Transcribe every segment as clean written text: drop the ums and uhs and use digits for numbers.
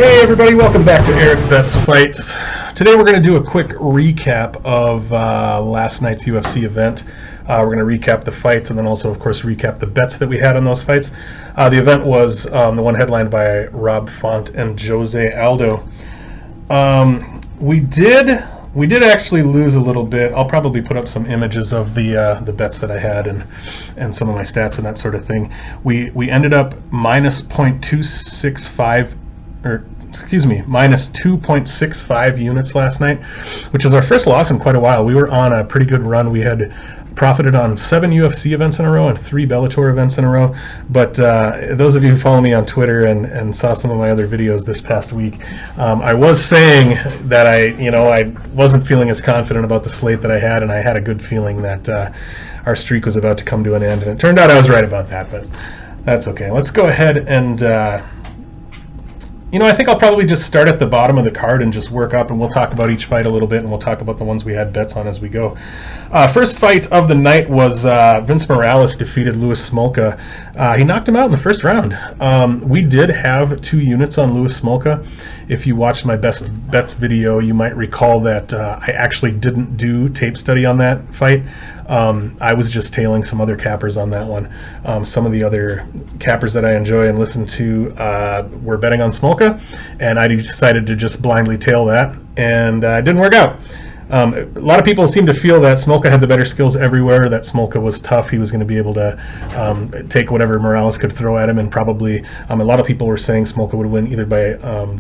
Hey everybody, welcome back to Erik Bets Fights. Today we're going to do a quick recap of last night's UFC event. We're going to recap the fights and then also, of course, recap the bets that we had on those fights. The event was the one headlined by Rob Font and Jose Aldo. We did actually lose a little bit. I'll probably put up some images of the bets that I had and some of my stats and that sort of thing. We ended up minus 0.265 minus 2.65 units last night, which is our first loss in quite a while. We were on a pretty good run. We had profited on 7 UFC events in a row and 3 Bellator events in a row. But those of you who follow me on Twitter and saw some of my other videos this past week, I was saying that I wasn't feeling as confident about the slate that I had, and I had a good feeling that our streak was about to come to an end. And it turned out I was right about that, but that's okay. Let's go ahead and I think I'll probably just start at the bottom of the card and just work up, and we'll talk about each fight a little bit, and we'll talk about the ones we had bets on as we go. First fight of the night was Vince Morales defeated Louis Smolka. He knocked him out in the first round. We did have 2 units on Louis Smolka. If you watched my best bets video, you might recall that I actually didn't do tape study on that fight. I was just tailing some other cappers on that one. Some of the other cappers that I enjoy and listen to were betting on Smolka, and I decided to just blindly tail that, and it didn't work out. A lot of people seem to feel that Smolka had the better skills everywhere, that Smolka was tough, he was going to be able to take whatever Morales could throw at him, and probably a lot of people were saying Smolka would win either by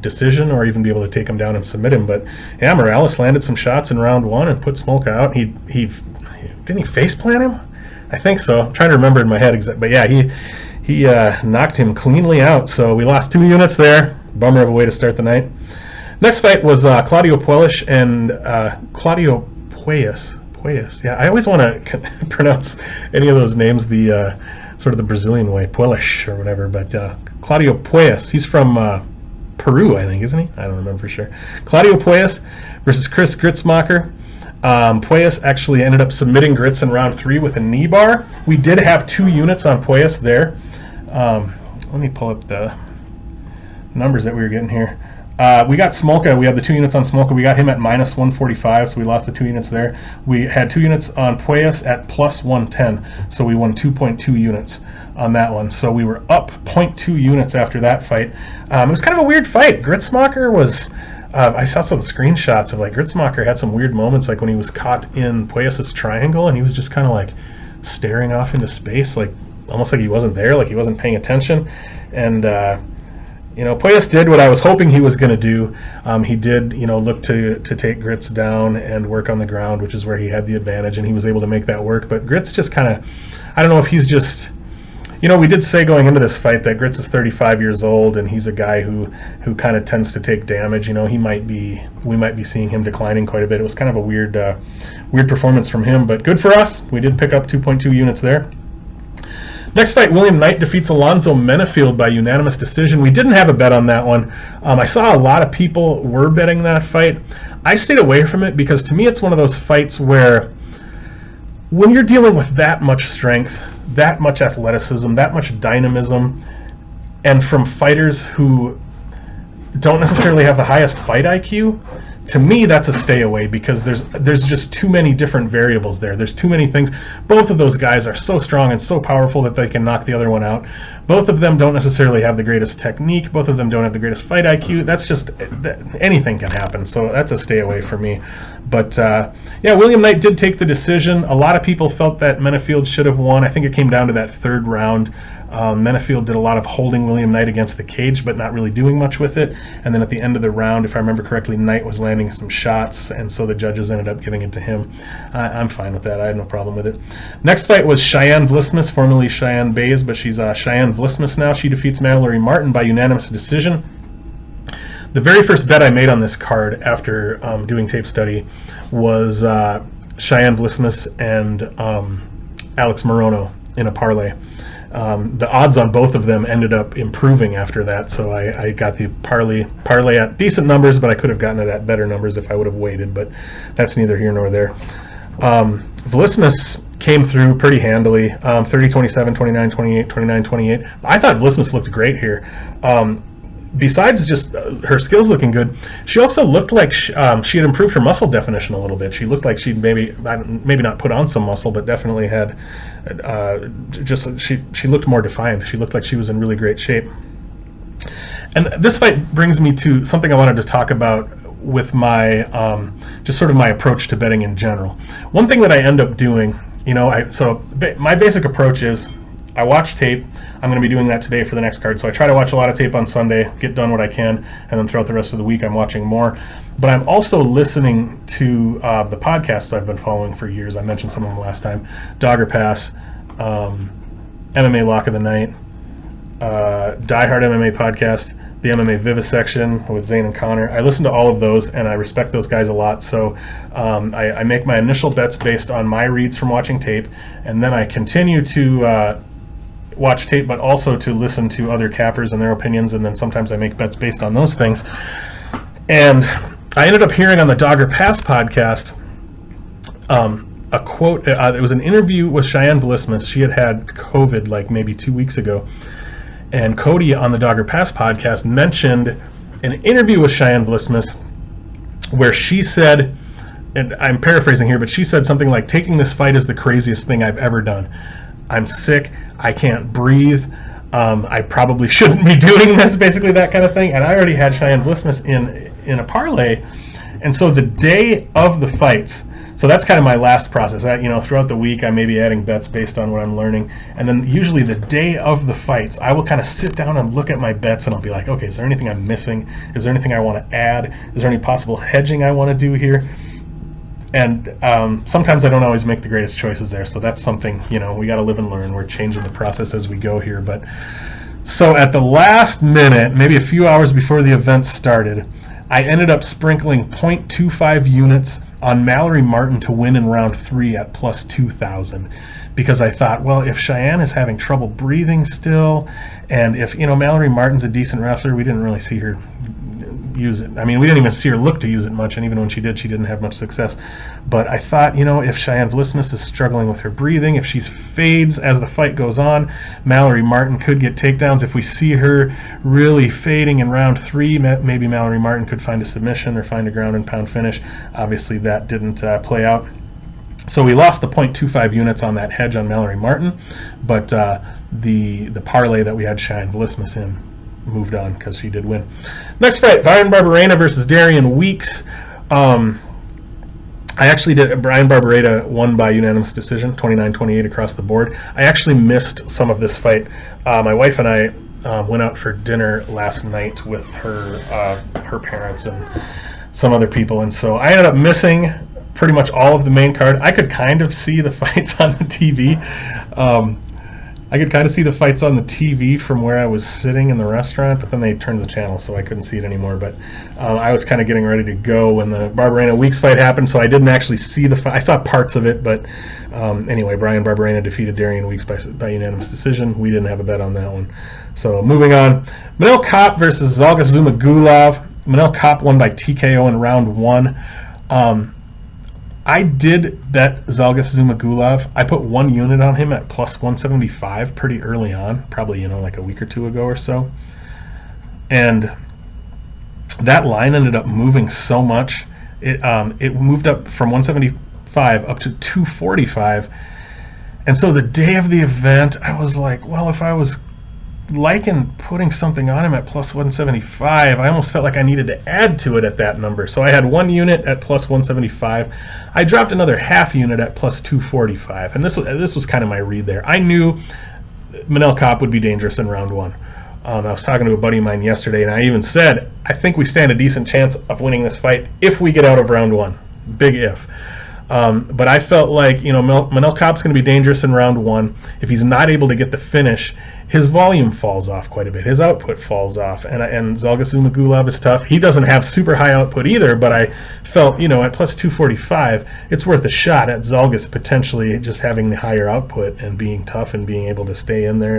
decision or even be able to take him down and submit him. But yeah, Morales landed some shots in round 1 and put Smolka out. He didn't he face plant him? I think so. I'm trying to remember in my head exactly, but yeah, he knocked him cleanly out. So we lost 2 units there. Bummer of a way to start the night. Next fight was Claudio Puelles and Claudio Puelles. Yeah, I always want to pronounce any of those names the sort of the Brazilian way, Puelles or whatever. But Claudio Puelles, he's from Peru, I think, isn't he? I don't remember for sure. Claudio Puelles versus Chris Gritzmacher. Puelles actually ended up submitting Gritz in round 3 with a knee bar. We did have 2 units on Puelles there. Let me pull up the numbers that we were getting here. We got Smolka. We had the 2 units on Smolka. We got him at minus 145, so we lost the 2 units there. We had 2 units on Puelles at plus 110, so we won 2.2 units on that one. So we were up 0.2 units after that fight. It was kind of a weird fight. Gritzmacher was... I saw some screenshots of Gritzmacher had some weird moments, like when he was caught in Puelles' triangle and he was just kind of like staring off into space, like almost like he wasn't there, like he wasn't paying attention. And Puelles did what I was hoping he was going to do. He did look to take Gritz down and work on the ground, which is where he had the advantage, and he was able to make that work. But Gritz just kind of, I don't know if he's just... we did say going into this fight that Gritz is 35 years old, and he's a guy who kind of tends to take damage. We might be seeing him declining quite a bit. It was kind of a weird performance from him, but good for us. We did pick up 2.2 units there. Next fight, William Knight defeats Alonzo Menefield by unanimous decision. We didn't have a bet on that one. I saw a lot of people were betting that fight. I stayed away from it because to me it's one of those fights where when you're dealing with that much strength, that much athleticism, that much dynamism, and from fighters who don't necessarily have the highest fight IQ, to me that's a stay away, because there's just too many different variables there. There's too many things. Both of those guys are so strong and so powerful that they can knock the other one out. Both of them don't necessarily have the greatest technique. Both of them don't have the greatest fight IQ. That's just, anything can happen. So that's a stay away for me. But yeah, William Knight did take the decision. A lot of people felt that Menefield should have won. I think it came down to that 3rd round. Menefield did a lot of holding William Knight against the cage, but not really doing much with it. And then at the end of the round, if I remember correctly, Knight was landing some shots, and so the judges ended up giving it to him. I'm fine with that. I had no problem with it. Next fight was Cheyenne Vlismas, formerly Cheyenne Bays, but she's Cheyenne Vlismas now. She defeats Mallory Martin by unanimous decision. The very first bet I made on this card after doing tape study was Cheyenne Vlismas and Alex Moreno in a parlay. The odds on both of them ended up improving after that, so I got the parlay at decent numbers, but I could have gotten it at better numbers if I would have waited, but that's neither here nor there. Vlismas came through pretty handily, 30-27, 29-28, 29-28. I thought Vlismas looked great here. besides just her skills looking good, she also looked like she had improved her muscle definition a little bit. She looked like she'd maybe not put on some muscle, but definitely had she looked more defined. She looked like she was in really great shape. And this fight brings me to something I wanted to talk about with my just sort of my approach to betting in general. One thing that I end up doing, my basic approach is I watch tape. I'm going to be doing that today for the next card. So I try to watch a lot of tape on Sunday, get done what I can, and then throughout the rest of the week I'm watching more. But I'm also listening to the podcasts I've been following for years. I mentioned some of them last time. Dogger Pass, MMA Lock of the Night, Die Hard MMA Podcast, the MMA Vivisection with Zane and Connor. I listen to all of those, and I respect those guys a lot. So I make my initial bets based on my reads from watching tape, and then I continue to watch tape, but also to listen to other cappers and their opinions, and then sometimes I make bets based on those things. And I ended up hearing on the Dogger Pass podcast a quote. It was an interview with Cheyenne Vlismas. She had COVID like maybe 2 weeks ago, and Cody on the Dogger Pass podcast mentioned an interview with Cheyenne Vlismas where she said, and I'm paraphrasing here, but she said something like, "Taking this fight is the craziest thing I've ever done. I'm sick. I can't breathe. I probably shouldn't be doing this," basically that kind of thing. And I already had Cheyenne Vlismas in a parlay. And so the day of the fights, so that's kind of my last process. Throughout the week, I may be adding bets based on what I'm learning. And then usually the day of the fights, I will kind of sit down and look at my bets, and I'll be like, okay, is there anything I'm missing? Is there anything I want to add? Is there any possible hedging I want to do here? And sometimes I don't always make the greatest choices there, so that's something, we got to live and learn. We're changing the process as we go here. But so at the last minute, maybe a few hours before the event started, I ended up sprinkling 0.25 units on Mallory Martin to win in round 3 at plus 2,000, because I thought, well, if Cheyenne is having trouble breathing still, and if Mallory Martin's a decent wrestler, we didn't really see her use it. I mean, we didn't even see her look to use it much, and even when she did, she didn't have much success. But I thought, if Cheyenne Vlismas is struggling with her breathing, if she fades as the fight goes on, Mallory Martin could get takedowns. If we see her really fading in round 3, maybe Mallory Martin could find a submission or find a ground and pound finish. Obviously, that didn't play out. So we lost the 0.25 units on that hedge on Mallory Martin, but the parlay that we had Cheyenne Vlismas in moved on because she did win. Next fight, Byron Barbarena versus Darian Weeks. I actually did. Brian Barbarena won by unanimous decision, 29-28 across the board. I actually missed some of this fight. My wife and I went out for dinner last night with her parents and some other people, and so I ended up missing pretty much all of the main card. I could kind of see the fights on the TV. I could kind of see the fights on the TV from where I was sitting in the restaurant, but then they turned the channel, so I couldn't see it anymore. But I was kind of getting ready to go when the Barbarena Weeks fight happened, so I didn't actually see the fight. I saw parts of it, but anyway, Brian Barbarena defeated Darian Weeks by unanimous decision. We didn't have a bet on that one. So moving on, Manel Kape versus Zhalgas Zhumagulov. Manel Kape won by TKO in round 1. I did bet Zhalgas Zhumagulov. I put 1 unit on him at plus 175 pretty early on, probably like a week or two ago or so. And that line ended up moving so much. It moved up from 175 up to 245. And so the day of the event, I was like, well, if I was liking putting something on him at plus 175, I almost felt like I needed to add to it at that number. So I had 1 unit at plus 175. I dropped another half unit at plus 245, and this was kind of my read there. I knew Manel Kape would be dangerous in round 1. I was talking to a buddy of mine yesterday, and I even said, I think we stand a decent chance of winning this fight if we get out of round 1. Big if. But I felt like, Manel Kape's going to be dangerous in round 1. If he's not able to get the finish, his volume falls off quite a bit. His output falls off. And Zhalgas Zhumagulov is tough. He doesn't have super high output either, but I felt, at plus 245, it's worth a shot at Zhalgas potentially just having the higher output and being tough and being able to stay in there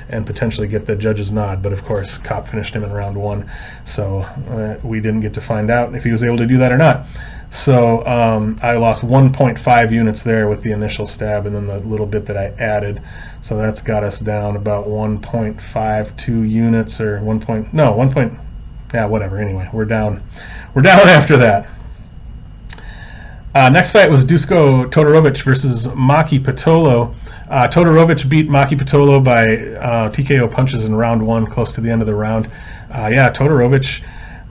and potentially get the judge's nod. But of course, Kape finished him in round 1, so we didn't get to find out if he was able to do that or not. So I lost 1.5 units there with the initial stab and then the little bit that I added. So that's got us down about 1.52 units or 1. No, 1. Yeah, whatever. Anyway, we're down. We're down after that. Next fight was Dusko Todorovich versus Maki Patolo. Todorovich beat Maki Patolo by TKO punches in round 1, close to the end of the round. Yeah, Todorovich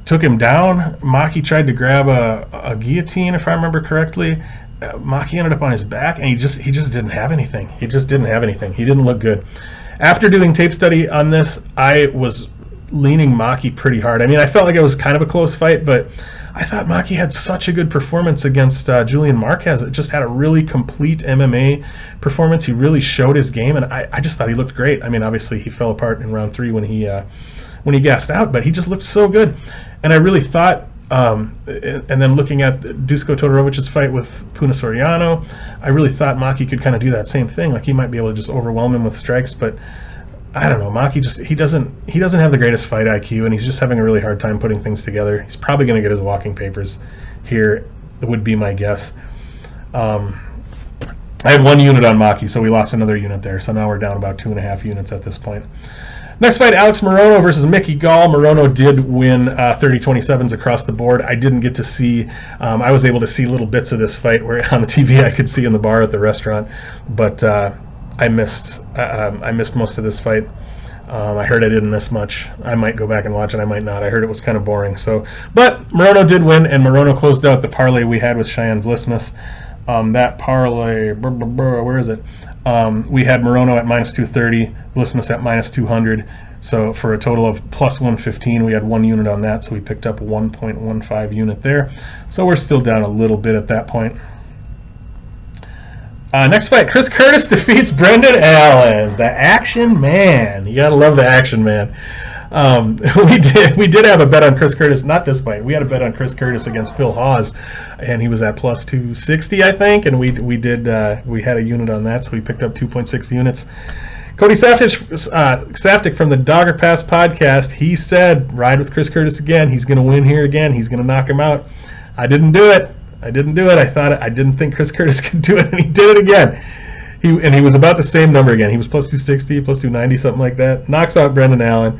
took him down. Maki tried to grab a guillotine, if I remember correctly. Maki ended up on his back, and he just didn't have anything. He just didn't have anything. He didn't look good. After doing tape study on this, I was leaning Maki pretty hard. I mean, I felt like it was kind of a close fight, but I thought Maki had such a good performance against Julian Marquez. It just had a really complete MMA performance. He really showed his game, and I just thought he looked great. I mean, obviously he fell apart in round 3 when he gassed out, but he just looked so good. And I really thought, and then looking at Dusko Todorovich's fight with Puna Soriano, I really thought Maki could kind of do that same thing. Like he might be able to just overwhelm him with strikes, but I don't know. Maki he doesn't have the greatest fight IQ, and he's just having a really hard time putting things together. He's probably going to get his walking papers here. That would be my guess. I had 1 unit on Maki, so we lost another unit there. So now we're down about 2.5 units at this point. Next fight, Alex Moreno versus Mickey Gall. Moreno did win 30-27s across the board. I didn't get to see, I was able to see little bits of this fight where on the TV I could see in the bar at the restaurant, but I missed most of this fight. I heard I didn't miss much. I might go back and watch it, I might not. I heard it was kind of boring. But Moreno did win, and Moreno closed out the parlay we had with Cheyenne Blissmas. That parlay, where is it? We had Moreno at -230, Blissmas at -200. So for a total of +115, we had 1 unit on that. So we picked up 1.15 unit there. So we're still down a little bit at that point. Next fight, Chris Curtis defeats Brendan Allen, the Action Man. You gotta love the Action Man. We did have a bet on Chris Curtis, not this fight. We had a bet on Chris Curtis against Phil Hawes, and he was at +260, I think, and we had a unit on that, so we picked up 2.6 units. Cody Saftic from the Dogger Pass podcast, he said, ride with Chris Curtis again. He's going to win here again. He's going to knock him out. I didn't do it. I didn't think Chris Curtis could do it, and he did it again. He was about the same number again. He was +260, +290, something like that. Knocks out Brendan Allen.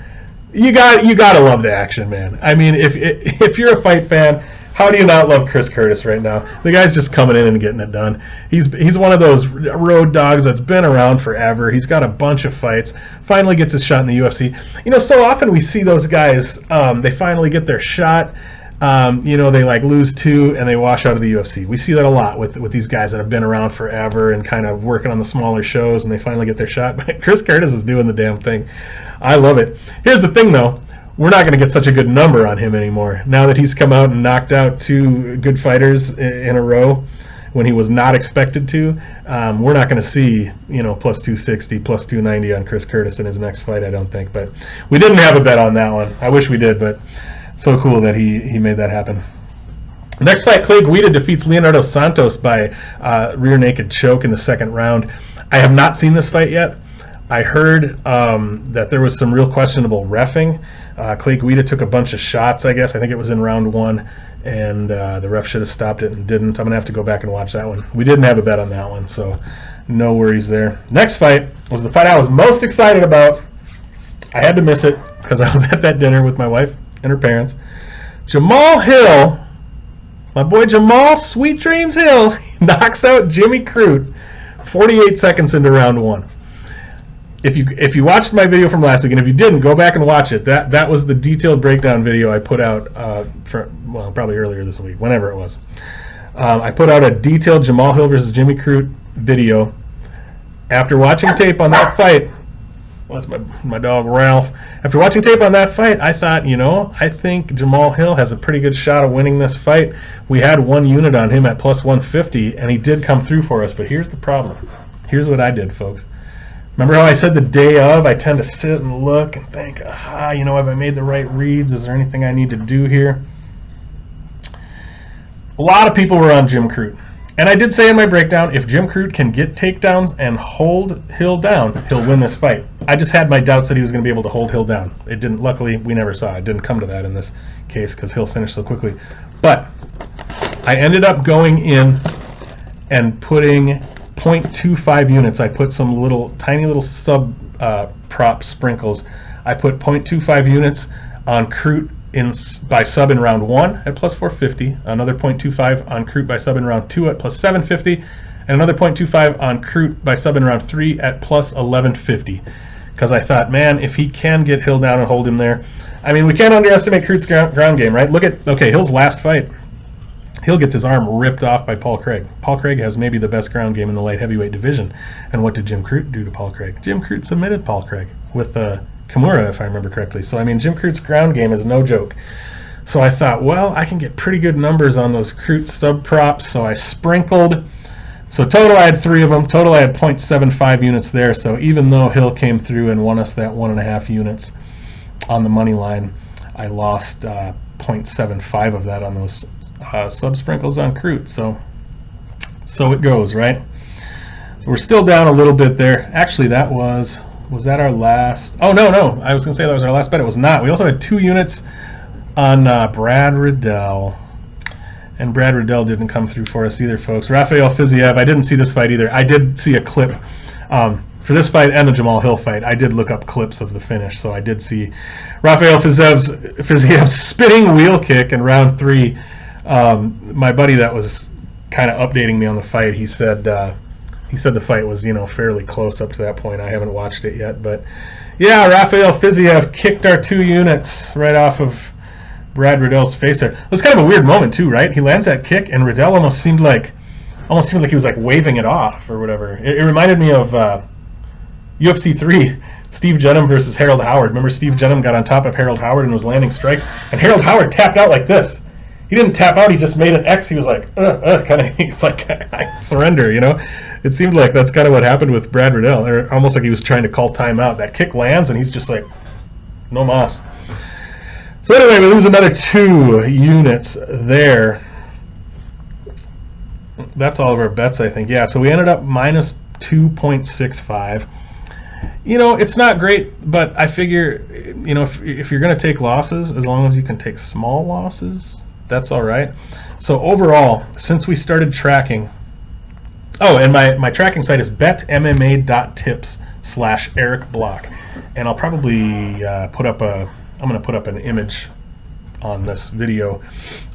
You got to love the Action Man. I mean, if you're a fight fan, how do you not love Chris Curtis right now? The guy's just coming in and getting it done. He's one of those road dogs that's been around forever. He's got a bunch of fights. Finally gets his shot in the UFC. You know, so often we see those guys. They finally get their shot. They like lose 2 and they wash out of the UFC. We see that a lot with these guys that have been around forever and kind of working on the smaller shows, and they finally get their shot. But Chris Curtis is doing the damn thing. I love it. Here's the thing, though. We're not going to get such a good number on him anymore. Now that he's come out and knocked out 2 good fighters in a row when he was not expected to, we're not going to see, +260, +290 on Chris Curtis in his next fight, I don't think. But we didn't have a bet on that one. I wish we did, but so cool that he made that happen. Next fight, Clay Guida defeats Leonardo Santos by rear naked choke in the second round. I have not seen this fight yet. I heard that there was some real questionable reffing. Clay Guida took a bunch of shots, I guess. I think it was in round 1, and the ref should have stopped it and didn't. I'm going to have to go back and watch that one. We didn't have a bet on that one, so no worries there. Next fight was the fight I was most excited about. I had to miss it because I was at that dinner with my wife and her parents. Jamal Hill, my boy Jamal Sweet Dreams Hill, knocks out Jimmy Crute 48 seconds into round 1. If you watched my video from last week, and if you didn't, go back and watch it. That was the detailed breakdown video I put out probably earlier this week, whenever it was. I put out a detailed Jamal Hill versus Jimmy Crute video. After watching tape on that fight, that's my dog Ralph. After watching tape on that fight, I thought, I think Jamal Hill has a pretty good shot of winning this fight. We had 1 unit on him at +150, and he did come through for us. But here's the problem. Here's what I did, folks. Remember how I said the day of, I tend to sit and look and think, have I made the right reads? Is there anything I need to do here? A lot of people were on Jim Crute. And I did say in my breakdown, if Jim Crute can get takedowns and hold Hill down, he'll win this fight. I just had my doubts that he was going to be able to hold Hill down. It didn't. Luckily, we never saw it. It didn't come to that in this case because Hill finished so quickly. But I ended up going in and putting 0.25 units. I put some tiny little sub prop sprinkles. I put 0.25 units on Crute by sub in round 1 at plus 450, another 0.25 on Crute by sub in round 2 at plus 750, and another 0.25 on Crute by sub in round 3 at plus 1150. Because I thought, man, if he can get Hill down and hold him there, I mean, we can't underestimate Crute's ground game, right? Look at, okay, Hill's last fight. Hill gets his arm ripped off by Paul Craig. Paul Craig has maybe the best ground game in the light heavyweight division. And what did Jim Crute do to Paul Craig? Jim Crute submitted Paul Craig with Kimura, if I remember correctly. So, I mean, Jim Crute's ground game is no joke. So I thought, well, I can get pretty good numbers on those Crute sub-props. So I sprinkled. So total, I had 3 of them. Total, I had 0.75 units there. So even though Hill came through and won us that 1.5 units on the money line, I lost 0.75 of that on those sub-sprinkles on Crute. So it goes, right? So we're still down a little bit there. Actually, that was that our last? Oh, no. I was going to say that was our last bet. It was not. We also had 2 units on Brad Riddell. And Brad Riddell didn't come through for us either, folks. Rafael Fiziev, I didn't see this fight either. I did see a clip for this fight and the Jamal Hill fight. I did look up clips of the finish, so I did see Rafael Fiziev's spinning wheel kick in round 3. My buddy that was kind of updating me on the fight, he said the fight was, fairly close up to that point. I haven't watched it yet, but yeah, Rafael Fiziev kicked our 2 units right off of Brad Riddell's face there. It was kind of a weird moment too, right? He lands that kick, and Riddell almost seemed like he was like waving it off or whatever. It reminded me of UFC 3, Steve Jenham versus Harold Howard. Remember, Steve Jenham got on top of Harold Howard and was landing strikes, and Harold Howard tapped out like this. He didn't tap out, he just made an X. He was like, kind of, he's like, I surrender, It seemed like that's kind of what happened with Brad Riddell, or almost like he was trying to call timeout. That kick lands, and he's just like, no mas. So anyway, we lose another 2 units there. That's all of our bets, I think. Yeah, so we ended up minus 2.65. It's not great, but I figure, if you're going to take losses, as long as you can take small losses, that's all right. So overall, since we started tracking, and my tracking site is betmma.tips/erikblock, and I'll probably I'm going to put up an image on this video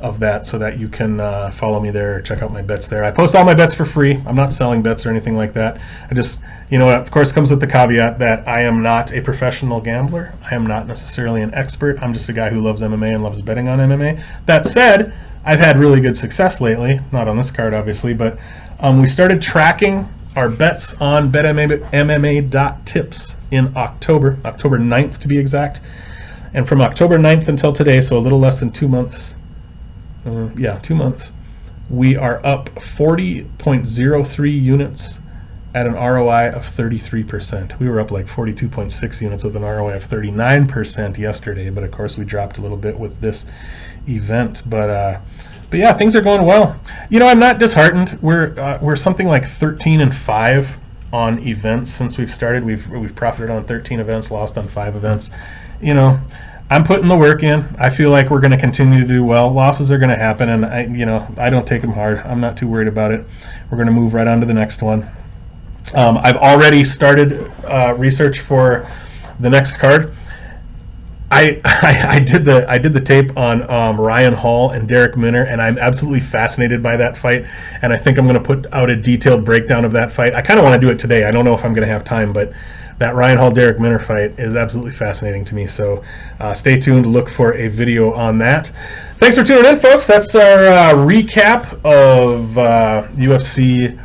of that so that you can follow me there, check out my bets there. I post all my bets for free. I'm not selling bets or anything like that. I just, of course, comes with the caveat that I am not a professional gambler. I am not necessarily an expert. I'm just a guy who loves MMA and loves betting on MMA. That said, I've had really good success lately. Not on this card, obviously, but we started tracking our bets on betmma.tips in October 9th to be exact. And from October 9th until today, so a little less than 2 months, 2 months, we are up 40.03 units at an ROI of 33%. We were up like 42.6 units with an ROI of 39% yesterday, but of course we dropped a little bit with this event. But yeah, things are going well. I'm not disheartened. We're something like 13-5 on events since we've started. We've profited on 13 events, lost on 5 events. I'm putting the work in. I feel like we're going to continue to do well. Losses are going to happen, and I don't take them hard. I'm not too worried about it. We're going to move right on to the next one. I've already started research for the next card. I did the tape on Ryan Hall and Derek Minner, and I'm absolutely fascinated by that fight, and I think I'm going to put out a detailed breakdown of that fight. I kind of want to do it today. I don't know if I'm going to have time, but that Ryan Hall Derek Minner fight is absolutely fascinating to me. So stay tuned. Look for a video on that. Thanks for tuning in, folks. That's our recap of UFC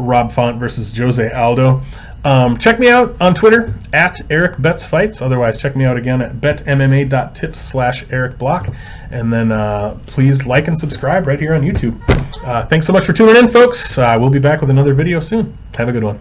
Rob Font versus Jose Aldo. Check me out on Twitter at ErikBetsFights. Otherwise, check me out again at betmma.tips/erikblock. And then please like and subscribe right here on YouTube. Thanks so much for tuning in, folks. We'll be back with another video soon. Have a good one.